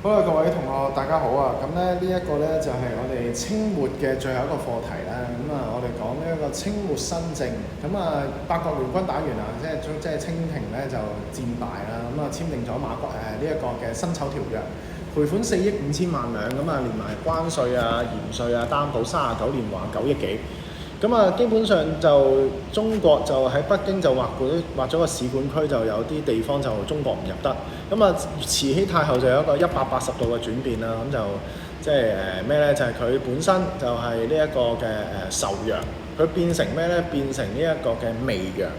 好啦，各位同學，大家好啊！咁咧呢一個咧就係我哋清末嘅最後一個課題啦。我哋講呢一個清末新政。八國聯軍打完啦，即係清廷咧就戰敗啦。簽訂咗呢一個嘅辛丑條約，賠款4億5千萬兩。連埋關稅啊、鹽稅啊、擔保39年還9億幾。基本上就中國就喺北京就劃咗個使館區，就有啲地方就中國唔入得。慈禧太后就有一個180度嘅轉變啦。即係咩咧？就係佢本身就係呢一個嘅仇洋，佢變成咩咧？變成呢一個嘅媚洋，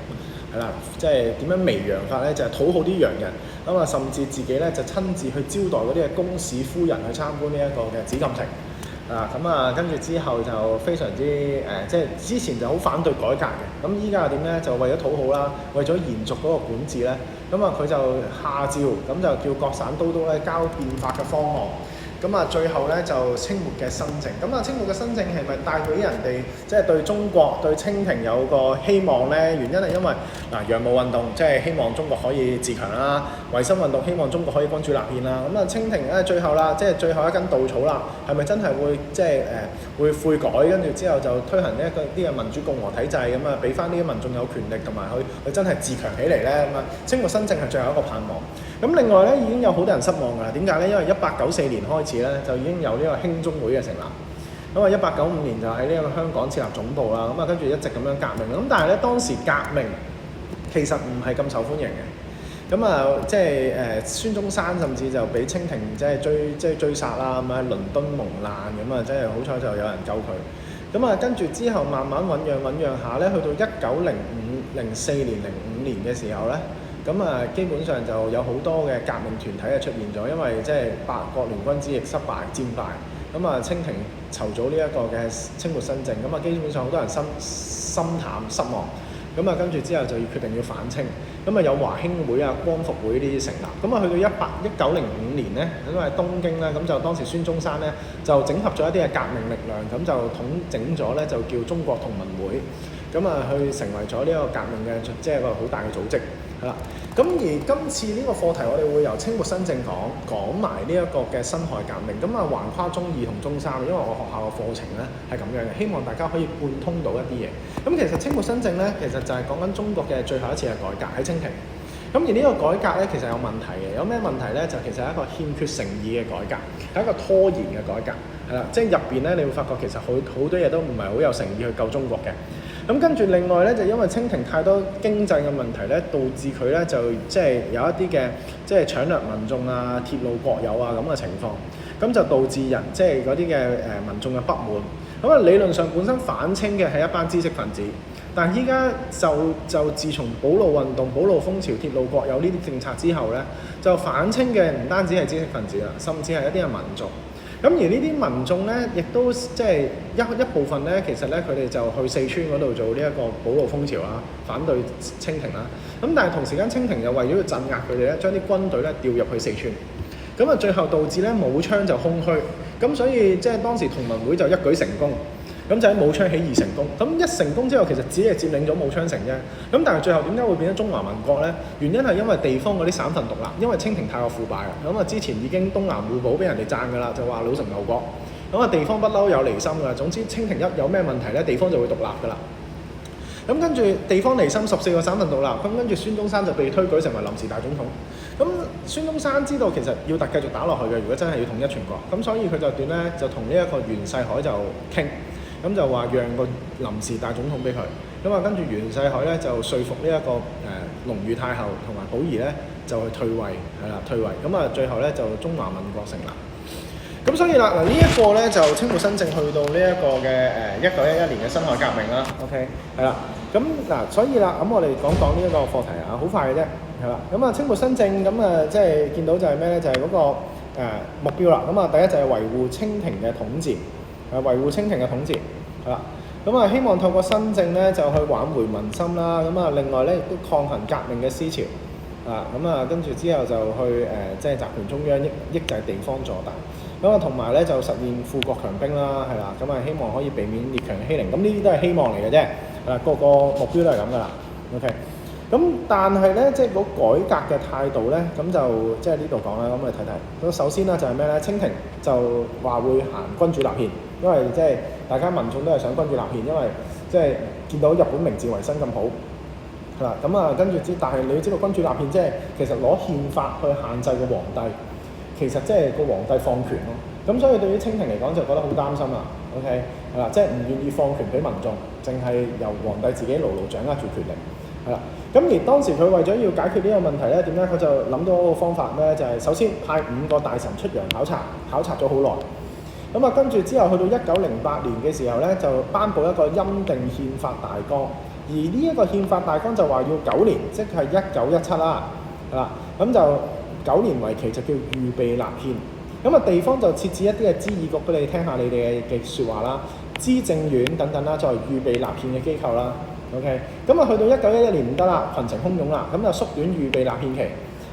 係啦。即係點樣媚洋法咧？就係討好啲洋人。甚至自己咧就親自去招待嗰啲嘅公使夫人去參觀呢一個嘅紫禁城。跟住之後就非常之即係之前就好反對改革嘅。依家又點咧？就為咗討好啦，為咗延續嗰個管治咧，佢就下詔，就叫各省都督咧交變法嘅方案。最後咧就清末嘅新政。清末嘅新政係咪帶俾人哋即係對中國對清廷有個希望咧？原因係因為洋務運動即係希望中國可以自強啦，維新運動希望中國可以君主立憲啦。清廷咧最後啦，即係最後一根稻草啦，係咪真係會即係會悔改，跟住之後就推行呢一個啲嘅民主共和體制，俾翻呢啲民眾有權力，同埋佢真係自強起嚟咧。清末新政係最後一個盼望。另外咧已經有好多人失望㗎啦。點解咧？因為1894年開始咧就已經有呢個興中會嘅成立。1895年就喺呢個香港設立總部啦。跟住一直咁樣革命。但係咧當時革命其實唔係咁受歡迎嘅。孫中山甚至就俾清廷追殺啦。喺倫敦蒙難即係好彩就有人救佢。跟住之後慢慢醖釀下咧，去到1904年、05年嘅時候咧。基本上就有好多嘅革命團體出現咗，因為即係八國聯軍之役失敗戰敗，清廷籌組呢一個嘅清末新政，基本上好多人心淡失望，跟住之後就要決定要反清，有華興會啊、光復會呢啲成立，去到1905年咧，因為東京咧，就當時孫中山咧就整合咗一啲嘅革命力量，就統整咗咧就叫中國同盟會，去成為咗呢個革命嘅即係一個好大嘅組織。而今次呢個課題，我哋會由清末新政講埋呢一個嘅辛亥革命。橫跨中二同中三，因為我學校嘅課程咧係咁樣嘅，希望大家可以貫通到一啲嘢。其實清末新政咧，其實就係講緊中國嘅最後一次嘅改革喺清廷。而呢個改革咧，其實有問題嘅。有咩問題咧？就其實係一個欠缺誠意嘅改革，係一個拖延嘅改革，係啦。即係入邊咧，你會發覺其實好多嘢都唔係好有誠意去救中國嘅。跟住另外咧，就因為清廷太多經濟嘅問題咧，導致佢咧就即係有一啲嘅即係搶掠民眾啊、鐵路國有啊咁嘅情況，就導致人即係嗰啲嘅民眾嘅不滿。理論上本身反清嘅係一班知識分子，但依家就自從保路運動、保路風潮、鐵路國有呢啲政策之後咧，就反清嘅唔單止係知識分子啦，甚至係一啲嘅民眾。而呢啲民眾咧，亦都即係一部分咧，其實咧佢哋就去四川嗰度做呢一個保路風潮啦，反對清廷啦。但係同時間清廷又為咗要鎮壓佢哋咧，將啲軍隊咧調入去四川，最後導致咧武昌就空虛。所以即係當時同盟會就一舉成功，就喺武昌起義成功。一成功之後，其實只係佔領咗武昌城啫。但係最後點解會變咗中華民國咧？原因係因為地方嗰啲省份獨立，因為清廷太過腐敗啦。之前已經東南互保俾人哋讚㗎啦，就話老成牛國。地方不嬲有離心㗎。總之清廷一有咩問題咧，地方就會獨立㗎啦。跟住地方離心，14個省份獨立。跟住孫中山就被推舉成為臨時大總統。孫中山知道其實要繼續打落去嘅，如果真係要統一全國，所以佢就同呢一個袁世凱就傾，就話讓個臨時大總統俾佢。跟住袁世凱咧就說服呢一個隆裕太后同埋寶儀咧就去退位，退位。最後咧就中華民國成立。所以啦，呢一個咧就清末新政去到呢一個嘅1911年嘅辛亥革命啦。OK， 係啦。所以啦，我哋講呢一個課題啊，好快嘅啫，係啦。清末新政即係見到就係咩咧？就係嗰個目標啦。第一就係維護清廷嘅統治，維護清廷嘅統治，係啦。希望透過新政咧就去挽回民心啦。另外咧亦都抗衡革命嘅思潮，跟住之後就去即係集權中央，抑制地方做大。同埋咧就實現富國強兵啦，係啦。希望可以避免列強欺凌。呢啲都係希望嚟嘅啫。個目標都係咁噶啦。OK。咁但係咧，即係個改革嘅態度咧，咁就即係呢度講啦。咁我哋睇睇。咁首先啦，就係咩咧？清廷就話會行君主立憲，因為即係大家民眾都係想君主立憲，因為即係見到日本明治維新咁好，係啦。咁啊，跟住但係你要知道君主立憲即係其實攞憲法去限制個皇帝，其實即係個皇帝放權咯。咁所以對於清廷嚟講就覺得好擔心啦。OK 係啦，即係唔願意放權俾民眾，淨係由皇帝自己牢牢掌握住權力。係啦，咁而當時佢為咗要解決呢個問題咧，點解佢就諗到一個方法咧？就係首先派5個大臣出洋考察，考察咗好耐。咁啊，跟住之後去到1908年嘅時候咧，就頒布一個欽定憲法大綱。而呢一個憲法大綱就話要9年，即係1917啦，係啦。咁就9年為期，就叫預備立憲。咁啊，地方就設置一啲嘅諮議局俾你聽下你哋嘅説話啦，資政院等等啦，作為預備立憲嘅機構啦。OK， 咁啊去到1911年唔得啦，群情洶湧啦，咁就縮短預備立憲期，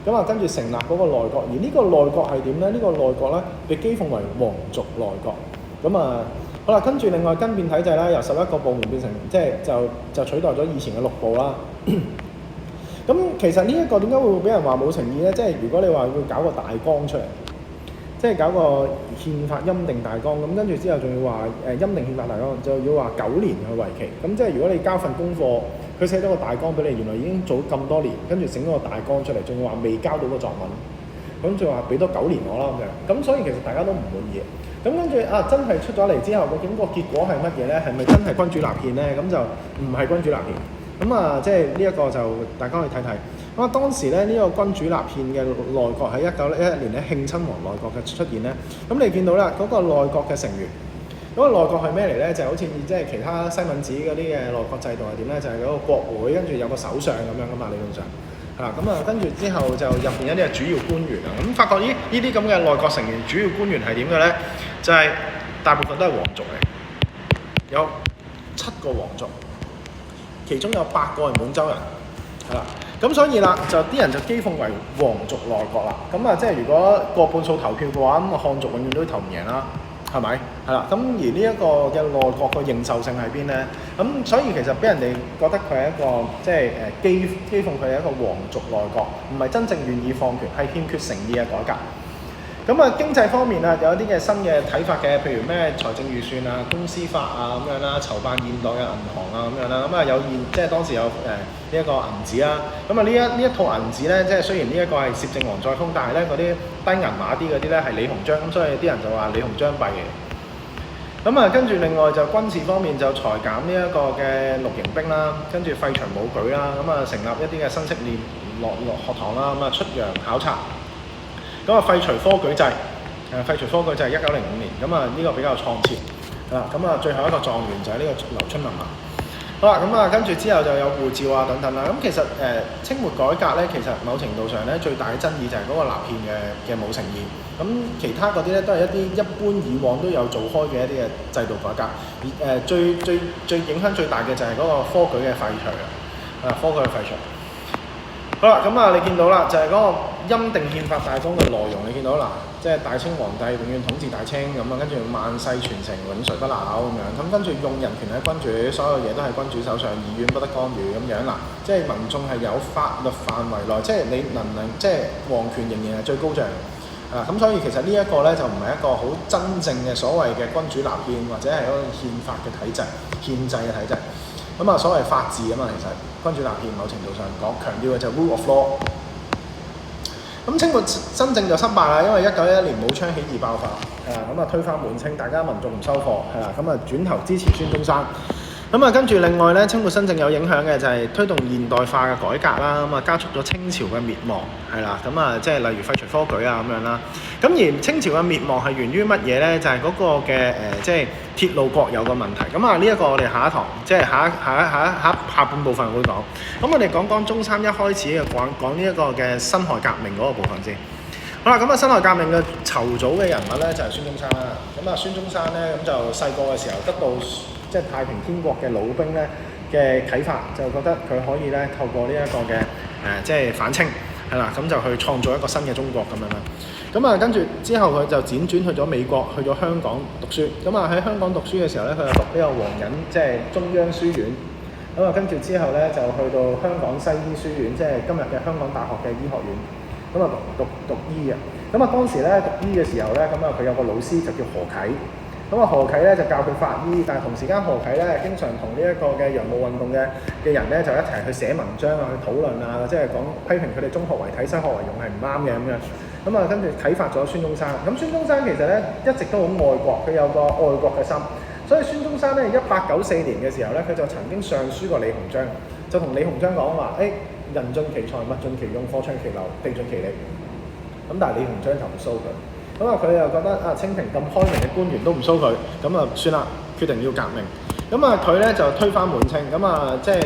咁啊跟住成立嗰個內閣，而呢個內閣係點咧？呢個內閣咧被譏諷為皇族內閣，咁啊好啦，跟住另外更變體制啦，由11個部門變成即係就取代咗以前嘅6部啦。咁其實呢一個點解會俾人話冇誠意咧？即係如果你話要搞個大綱出嚟，即係搞個憲法欽定大綱，咁跟住之後仲要話欽定憲法大綱，就要話9年去為期。咁即係如果你交份功課，佢寫咗個大綱俾你，原來已經做咁多年，跟住整咗個大綱出嚟，仲要話未交到個作文，咁就話俾多9年我啦咁樣。咁所以其實大家都唔滿意。咁跟住真係出咗嚟之後，究竟個結果係乜嘢咧？係咪真係君主立憲咧？咁就唔係君主立憲。咁啊，即係呢一個就大家可以睇睇。咁啊，當時咧呢個君主立憲嘅內閣喺1911年咧慶親王內閣嘅出現咧，咁你見到啦嗰個內閣嘅成員，嗰個內閣係咩嚟咧？就好似即係其他西敏寺嗰啲嘅內閣制度係點咧？就係嗰個國會跟住有個首相咁樣噶嘛，理論上係啦。咁啊，跟住之後就入邊有啲係主要官員啊。咁發覺呢啲咁嘅內閣成員主要官員係點嘅咧？就係大部分都係皇族嚟，有7個皇族。其中有8個係滿洲人，係啦，咁所以啦，就啲人就譏諷為皇族內閣啦。咁啊，即係如果過半數投票嘅話，咁啊漢族永遠都投唔贏啦，係咪？係啦，咁而呢一個嘅內閣嘅認受性喺邊咧？咁所以其實俾人哋覺得佢係一個即係譏諷佢係一個皇族內閣，唔係真正願意放權，係欠缺誠意嘅改革。咁啊，經濟方面啊，有一啲嘅新嘅睇法嘅，譬如咩財政預算啊、公司法啊咁樣啦，籌辦現代嘅銀行啊咁樣啦。咁啊有即係當時有呢一個銀紙啦。咁啊呢一套銀紙咧，即係雖然呢一個係攝政王載灃，但係咧嗰啲低銀碼啲嗰啲咧係李鴻章，咁所以啲人就話李鴻章幣嘅。咁啊跟住另外就軍事方面就裁減呢一個嘅陸營兵啦，跟住廢除武舉啦，咁啊成立一啲嘅新式落學堂啦，咁啊出洋考察。咁啊廢除科舉制，廢除科舉制係1905年，咁啊呢個比較創設，咁啊最後一個狀元就係呢個劉春文啦。好啦，咁啊跟住之後就有護照啊等等啦。咁其實清末改革咧，其實某程度上咧最大嘅爭議就係嗰個立憲嘅冇誠意。咁其他嗰啲咧都係一啲一般以往都有做開嘅一啲嘅制度改革。最影響最大嘅就係嗰個科舉嘅廢除啊，科舉嘅廢除。好啦，咁啊，你見到啦，就係嗰個欽定憲法大綱嘅內容，你見到啦，即係大清皇帝永遠統治大清咁啊，跟住萬世傳承，永垂不朽咁樣，咁跟住用人權喺君主，所有嘢都係君主手上，議院不得干預咁樣啦，即係民眾係有法律範圍內，即係你能即係皇權仍然係最高漲啊，咁所以其實呢一個咧就唔係一個好真正嘅所謂嘅君主立憲或者係嗰個憲法嘅體制、憲制嘅體制。咁啊，所謂法治啊嘛，其實君主立憲某程度上講強調嘅就係 rule of law。咁清末新政就失敗啦，因為1911年武昌起義爆發，咁啊推翻滿清，大家民眾唔收貨，係啦，咁啊轉頭支持孫中山。咁啊跟住另外咧，清末新政有影響嘅就係推動現代化嘅改革啦，咁啊加速咗清朝嘅滅亡，係啦，咁啊即係例如廢除科舉啊咁樣啦。咁而清朝嘅滅亡係源於乜嘢咧？就係嗰個嘅即係鐵路國有嘅問題。咁啊呢一個我哋下一堂即係下半部分會講。咁我哋講講中三一開始嘅講呢一個嘅辛亥革命嗰個部分先。好啦，咁啊辛亥革命嘅籌組嘅人物咧就係孫中山啦。咁啊孫中山咧咁就細個嘅時候得到即係太平天國嘅老兵咧嘅啟發，就覺得佢可以咧透過呢一個嘅即係反清係啦，咁就去創造一個新嘅中國咁樣啦。咁啊跟住之後佢就輾轉去咗美國，去咗香港讀書。咁啊喺香港讀書嘅時候咧，佢就讀呢個皇仁即係中央書院。咁咁啊跟住之後咧就去到香港西醫書院，即係今日嘅香港大學嘅醫學院，咁啊讀醫嘅。咁啊當時咧讀醫嘅時候咧，咁啊佢有個老師就叫何啟。咁啊何啟咧就教佢法醫，但係同時間何啟咧經常同呢一個嘅洋務運動嘅人咧就一齊去寫文章啊，去討論啊，即係講批評佢哋中學為體，西學為用係唔啱嘅咁樣。咁啊跟住啟發咗孫中山。咁孫中山其實咧一直都好愛國，佢有個愛國嘅心。所以孫中山咧1894年嘅時候咧，佢就曾經上書過李鴻章，就同李鴻章講話：人盡其才，物盡其用，火暢其流，地盡其利。咁但係李鴻章就唔蘇佢。咁啊，佢又覺得清廷咁開明嘅官員都唔蘇佢，咁啊算啦，決定要革命。咁啊，佢咧就推翻滿清，咁啊即係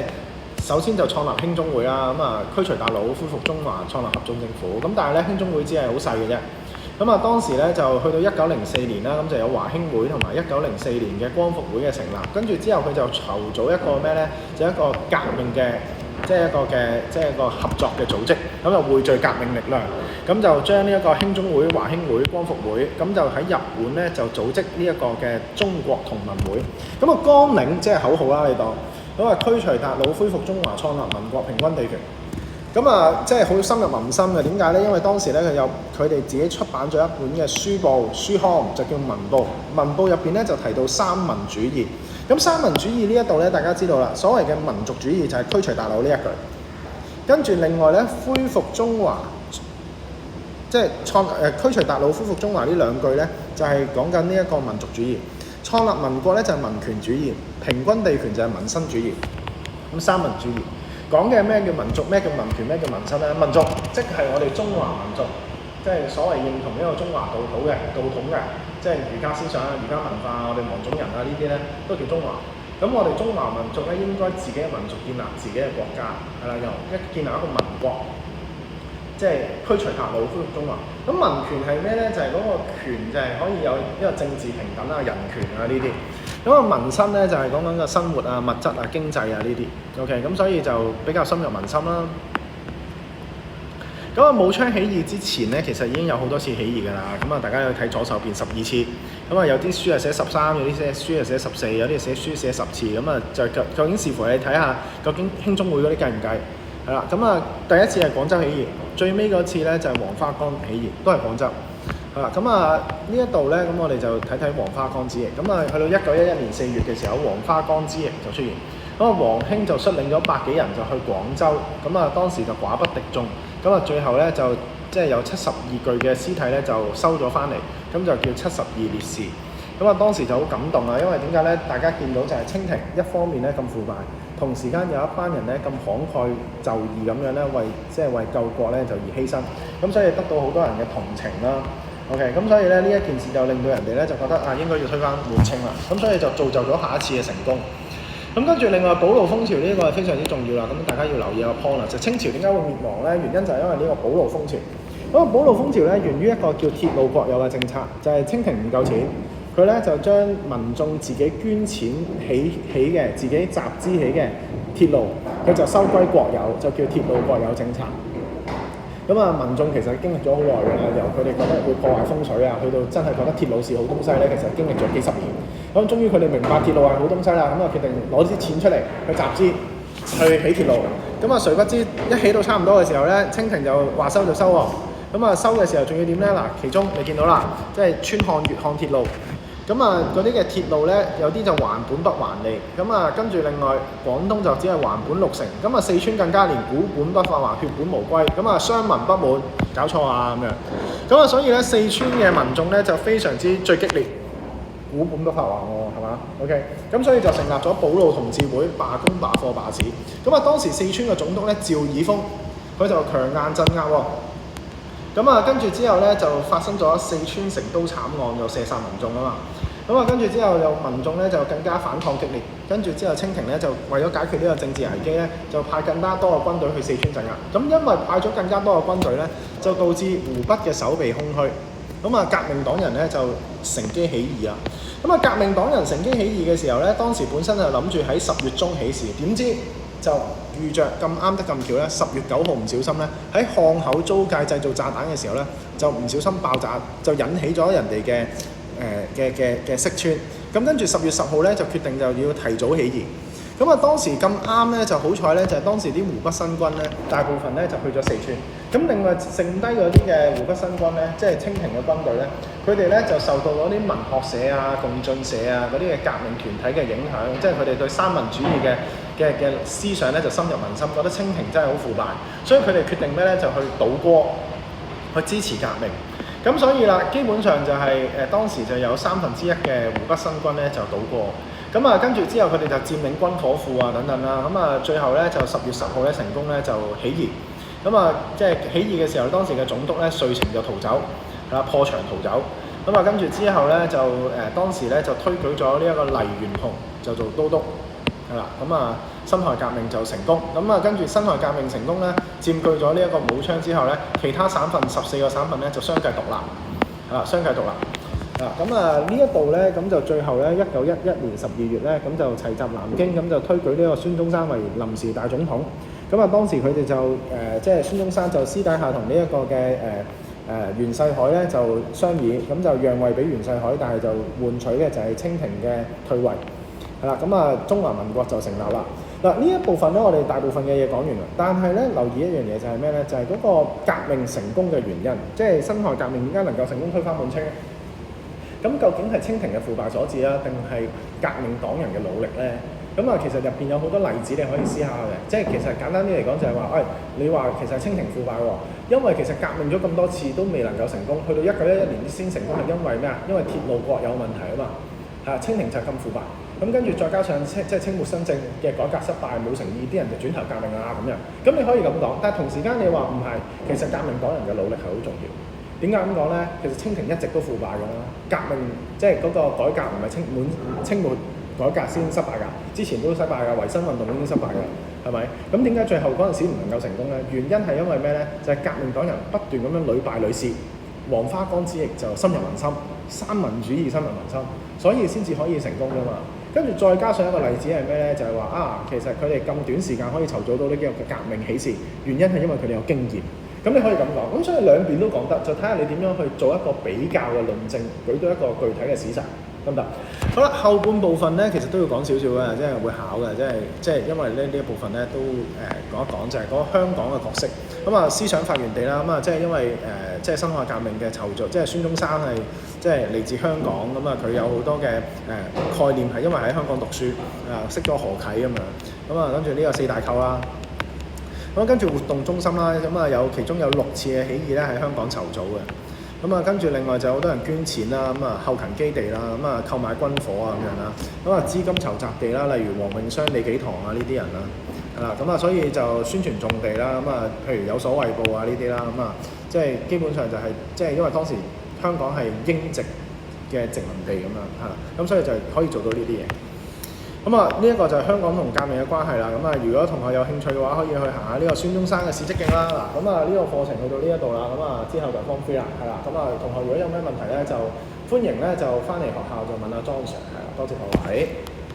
首先就創立興中會啊，咁啊驅除韃虜，恢復中華，創立合眾政府。咁但係咧興中會只係好細嘅啫。咁啊當時咧就去到1904年啦，咁就有華興會同埋1904年嘅光復會嘅成立。跟住之後佢就籌組一個咩咧？就一個革命嘅。即係一個合作嘅組織，咁就匯聚革命力量，咁就將呢一個興中會、華興會、光復會，咁就喺日本咧就組織呢一個嘅中國同盟會。咁啊綱領即係口號啦，你當咁啊驅除韃虜，恢復中華，創立民國，平均地權。咁啊即係好深入民心嘅。點解咧？因為當時咧佢哋自己出版咗一本嘅書刊，就叫《民報》。《民報》入邊咧就提到三民主義。咁三民主義呢一度咧，大家知道啦，所謂嘅民族主義就係驅除韃虜呢一句。跟住另外咧，恢復中華，即係驅除韃虜、恢復中華呢兩句咧，就係講緊呢一個民族主義。創立民國咧就係民權主義，平均地權就係民生主義。咁三民主義講嘅咩叫民族，咩叫民權，咩叫民生咧？民族即係我哋中華民族，即係所謂認同呢個中華道統嘅。即係儒家思想啊、儒家文化啊、我哋黃種人啊呢啲咧都叫中華。咁我哋中華民族咧應該自己嘅民族建立自己嘅國家，係啦，又建立一個民國，即係驅除韃虜，恢復中華。咁民權係咩咧？就係嗰個權就係可以有一個政治平等啊、人權啊呢啲。咁啊民生咧就係講緊個生活啊、物質啊、經濟啊呢啲。OK， 咁所以就比較深入民心啦。咁啊武昌起義之前咧，其實已經有好多次起義㗎啦。咁啊，大家去睇左手邊12次。咁啊，有啲書係寫13，有啲書係寫14，有啲書寫10次。咁啊，就究竟視乎你睇下，究竟興中會嗰啲計唔計？係啦。咁啊，第一次係廣州起義，最尾嗰次咧就係黃花崗起義，都係廣州。係啦。咁啊，呢一度咧，咁我哋就睇睇黃花崗之役。咁啊，去到1911年4月嘅時候，黃花崗之役就出現。咁啊，黃興就率領咗100幾人就去廣州。咁啊，當時就寡不敵眾。咁啊，最後咧就即係有72具嘅屍體咧就收咗翻嚟，咁就叫72烈士。咁啊，當時就好感動啊，因為點解咧？大家見到就係清廷一方面咧咁腐敗，同時間有一班人咧咁慷慨就義咁樣咧，為救國咧就而犧牲，咁所以得到好多人嘅同情啦。OK， 咁所以咧呢一件事就令到人哋咧就覺得應該要推翻滿清啦，咁所以就造就咗下一次嘅成功。咁跟住另外保路風潮呢個係非常之重要啦，咁大家要留意個 point 啦，就清朝點解會滅亡咧？原因就係因為呢個保路風潮。咁啊，保路風潮咧源於一個叫鐵路國有嘅政策，就係清廷唔夠錢，佢咧就將民眾自己捐錢起嘅、自己集資起嘅鐵路，佢就收歸國有，就叫鐵路國有政策。咁啊，民眾其實經歷咗好耐㗎啦，由佢哋覺得會破壞風水啊，去到真係覺得鐵路是好東西咧，其實經歷咗幾十年。咁終於佢哋明白鐵路係好東西啦，咁啊決定攞啲錢出嚟去集資去起鐵路。咁啊，誰不知一起到差唔多嘅時候咧，清廷就話收就收喎。咁啊收嘅時候仲要點咧？嗱，其中你見到啦，即係川漢、粵漢鐵路。咁啊，嗰啲嘅鐵路咧，有啲就還本不還利。咁啊，跟住另外廣東就只係還本60成。咁啊，四川更加連股本不發還，血本無歸。咁啊，商民不滿，搞錯啊咁樣。咁啊，所以咧，四川嘅民眾咧就非常之最激烈，股本不發還喎，係嘛 ？OK， 咁所以就成立咗保路同志會，罷工罷課罷市。咁啊，當時四川嘅總督咧趙爾豐，佢就強硬鎮壓喎。咁啊，跟住之後咧就發生咗四川成都慘案，又射殺民眾啊嘛。咁啊，跟住之後又民眾咧就更加反抗激烈。跟住之後清廷咧就為咗解決呢個政治危機咧，就派更加多嘅軍隊去四川鎮壓。咁因為派咗更加多嘅軍隊咧，就導致湖北嘅守備空虛。咁啊，革命黨人咧就乘機起義啦。咁啊，革命黨人乘機起義嘅時候咧，當時本身就諗住喺10月中起事，點知就遇着咁啱得咁巧咧，10月9號唔小心咧喺漢口租界製造炸彈嘅時候咧，就唔小心爆炸，就引起咗人哋嘅識穿。咁跟住10月10號咧就決定就要提早起義。咁啊當時咁啱咧就好彩咧，就係當時啲湖北新軍咧大部分咧就去咗四川，咁另外剩低嗰啲嘅湖北新軍咧，即係清廷嘅軍隊咧，佢哋咧就受到嗰啲文學社啊、共進社啊嗰啲嘅革命團體嘅影響，即係佢哋對三民主義嘅思想咧就深入民心，覺得清廷真係好腐敗，所以佢哋決定咩咧就去倒戈，去支持革命。咁所以啦，基本上就係當時就有1/3嘅湖北新軍咧就倒戈。咁啊，跟住之後佢哋就佔領軍火庫啊等等啦。咁啊，最後咧就10月10號咧成功咧就起義。咁啊，即係起義嘅時候，當時嘅總督咧瑞晴就逃走，係啦，破牆逃走。咁啊，跟住之後咧就當時咧就推舉咗呢一個黎元洪就做都督，係啦。咁啊，辛亥革命就成功。咁啊，跟住辛亥革命成功咧，佔據咗呢一個武昌之後咧，其他省份14個省份咧就相繼獨立，係啦，相繼獨立。咁啊呢一度咧，咁就最後咧1911年12月咧，咁就齊集南京，咁就推舉呢個孫中山為臨時大總統。咁啊當時佢哋就即係孫中山就私底下同呢一個嘅袁世凱咧就商議，咁就讓位俾袁世凱，但係就換取嘅就係清廷嘅退位，係啦。咁啊中華民國就成立啦。嗱呢一部分咧，我哋大部分嘅嘢講完啦，但係咧留意一樣嘢就係咩咧？就係嗰個革命成功嘅原因，即係辛亥革命點解能夠成功推翻滿清咧？咁究竟係清廷嘅腐敗所致啊，定係革命黨人嘅努力咧？咁啊，其實入邊有好多例子你可以思考嘅，即係其實簡單啲嚟講就係話，你話其實清廷腐敗喎，因為其實革命咗咁多次都未能夠成功，去到1911年先成功係因為咩啊？因為鐵路國有問題啊嘛，清廷就係咁腐敗，咁跟住再加上即係清末新政嘅改革失敗冇誠意，啲人就轉頭革命啦咁樣，咁你可以咁講，但係同時間你話唔係，其實革命黨人嘅努力係好重要。點解咁講咧？其實清廷一直都腐敗㗎啦，革命即係嗰個改革唔係清末改革先失敗㗎，之前都失敗㗎，維新運動已經失敗㗎，係咪？咁點解最後嗰陣時唔能夠成功咧？原因係因為咩咧？就係革命黨人不斷咁樣屢敗屢試，黃花崗之役就深入民心，三民主義深入民心，所以先至可以成功㗎嘛。跟住再加上一個例子係咩咧？就係話其實佢哋咁短時間可以籌組到呢幾個革命起事，原因係因為佢哋有經驗。咁你可以咁講，咁所以兩邊都講得，就睇下你點樣去做一個比較嘅論證，舉到一個具體嘅事實，得唔得？好啦，後半部分咧，其實都要講少少嘅，即係會考嘅，即係因為呢一部分咧都講一講，就係嗰個香港嘅角色。咁啊，思想發源地啦，咁啊，即係因為即係辛亥革命嘅籌組，即係孫中山係即係嚟自香港，咁啊，佢有好多嘅概念係因為喺香港讀書識咗何啟咁樣，咁啊，跟住呢個四大構啦。咁跟住活動中心啦，咁啊其中有6次嘅起義咧喺香港籌組嘅，咁啊跟住另外就好多人捐錢啦，咁啊後勤基地啦，咁啊購買軍火啊咁樣啦，咁啊資金籌集地啦，例如黃永昌、李紀堂啊呢啲人啦，係啦，咁啊所以就宣傳重地啦，咁啊譬如有所謂報啊呢啲啦，咁啊即係基本上就係即係因為當時香港係英殖嘅殖民地咁樣嚇，咁所以就可以做到呢啲嘢。咁啊，呢一個就係香港同革命嘅關係啦。咁啊，如果同學有興趣嘅話，可以去行下呢個孫中山嘅史蹟徑啦。嗱，咁啊，呢個課程去到呢一度啦。咁啊，之後就Form 3啦，係啦。咁啊，同學如果有咩問題咧，就歡迎咧就翻嚟學校就問阿莊 Sir，係啦。多謝各位。